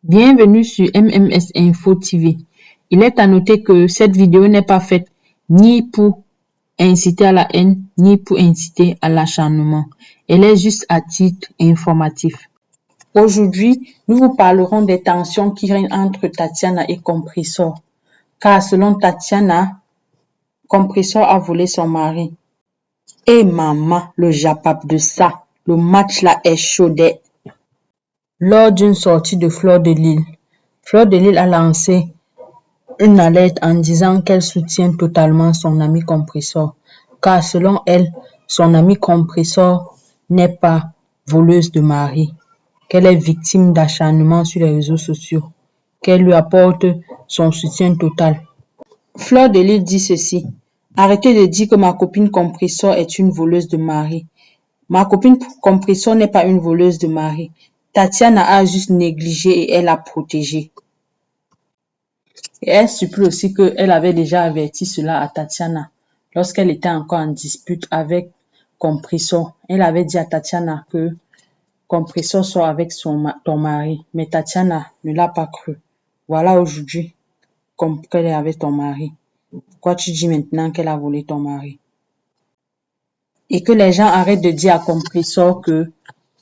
Bienvenue sur MMS Info TV. Il est à noter que cette vidéo n'est pas faite ni pour inciter à la haine, ni pour inciter à l'acharnement. Elle est juste à titre informatif. Aujourd'hui, nous vous parlerons des tensions qui règnent entre Tatiana et Compressor. Car selon Tatiana, Compressor a volé son mari. Et maman, le japap de ça, le match là est chaud. Lors d'une sortie de Fleur de Lys, Fleur de Lys a lancé une alerte en disant qu'elle soutient totalement son ami Compressor, car selon elle, son ami Compressor n'est pas voleuse de mari, qu'elle est victime d'acharnement sur les réseaux sociaux, qu'elle lui apporte son soutien total. Fleur de Lys dit ceci: arrêtez de dire que ma copine Compressor est une voleuse de mari. Ma copine Compressor n'est pas une voleuse de mari. Tatiana a juste négligé et elle a protégé. Et elle supplie aussi qu'elle avait déjà averti cela à Tatiana lorsqu'elle était encore en dispute avec Compressor. Elle avait dit à Tatiana que Compressor soit avec ton mari, mais Tatiana ne l'a pas cru. Voilà aujourd'hui qu'elle est avec ton mari. Pourquoi tu dis maintenant qu'elle a volé ton mari? Et que les gens arrêtent de dire à Compressor que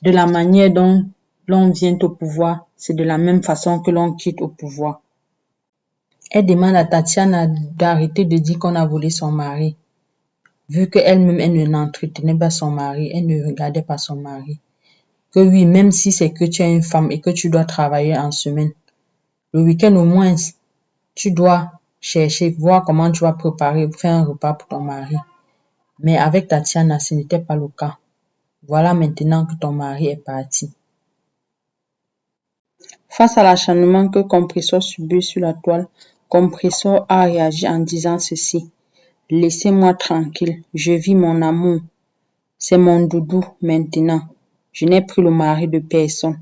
de la manière dont l'on vient au pouvoir, c'est de la même façon que l'on quitte au pouvoir. Elle demande à Tatiana d'arrêter de dire qu'on a volé son mari, vu qu'elle-même, elle n'entretenait pas son mari, elle ne regardait pas son mari. Que oui, même si c'est que tu es une femme et que tu dois travailler en semaine, le week-end au moins, tu dois chercher, voir comment tu vas préparer, faire un repas pour ton mari. Mais avec Tatiana, ce n'était pas le cas. Voilà maintenant que ton mari est parti. Face à l'acharnement que Compressor subit sur la toile, Compressor a réagi en disant ceci: laissez-moi tranquille, je vis mon amour. C'est mon doudou maintenant. Je n'ai pris le mari de personne.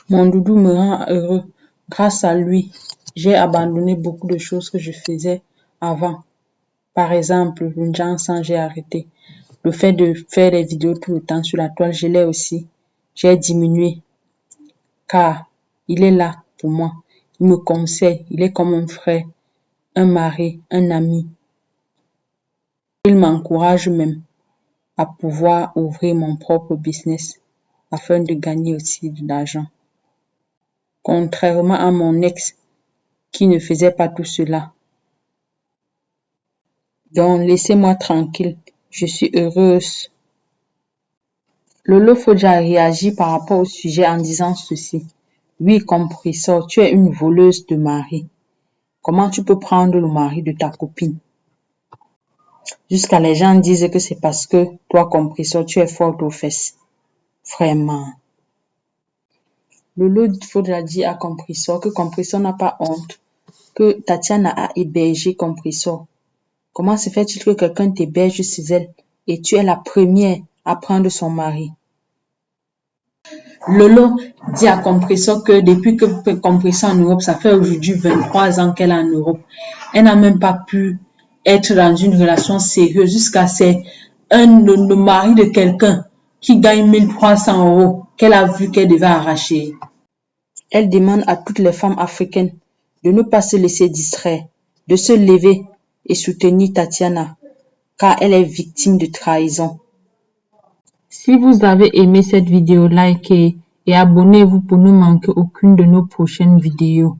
Mon doudou me rend heureux. Grâce à lui, j'ai abandonné beaucoup de choses que je faisais avant. Par exemple, le dansant, j'ai arrêté. Le fait de faire des vidéos tout le temps sur la toile, je l'ai aussi. J'ai diminué. Car il est là pour moi. Il me conseille. Il est comme un frère, un mari, un ami. Il m'encourage même à pouvoir ouvrir mon propre business afin de gagner aussi de l'argent. Contrairement à mon ex qui ne faisait pas tout cela. Donc, laissez-moi tranquille. Je suis heureuse. Lolo Fodja réagit par rapport au sujet en disant ceci: oui, Compressor, tu es une voleuse de mari. Comment tu peux prendre le mari de ta copine? Jusqu'à les gens disent que c'est parce que toi, Compressor, tu es forte aux fesses. Vraiment. Lolo Fodja dit à Compressor que Compressor n'a pas honte, que Tatiana a hébergé Compressor. Comment se fait-il que quelqu'un t'héberge chez elle et tu es la première à prendre son mari? Lolo dit à Compressor que depuis que Compressor en Europe, ça fait aujourd'hui 23 ans qu'elle est en Europe. Elle n'a même pas pu être dans une relation sérieuse jusqu'à c'est le mari de quelqu'un qui gagne 1300 € qu'elle a vu qu'elle devait arracher. Elle demande à toutes les femmes africaines de ne pas se laisser distraire, de se lever et soutenir Tatiana, car elle est victime de trahison. Si vous avez aimé cette vidéo, likez et abonnez-vous pour ne manquer aucune de nos prochaines vidéos.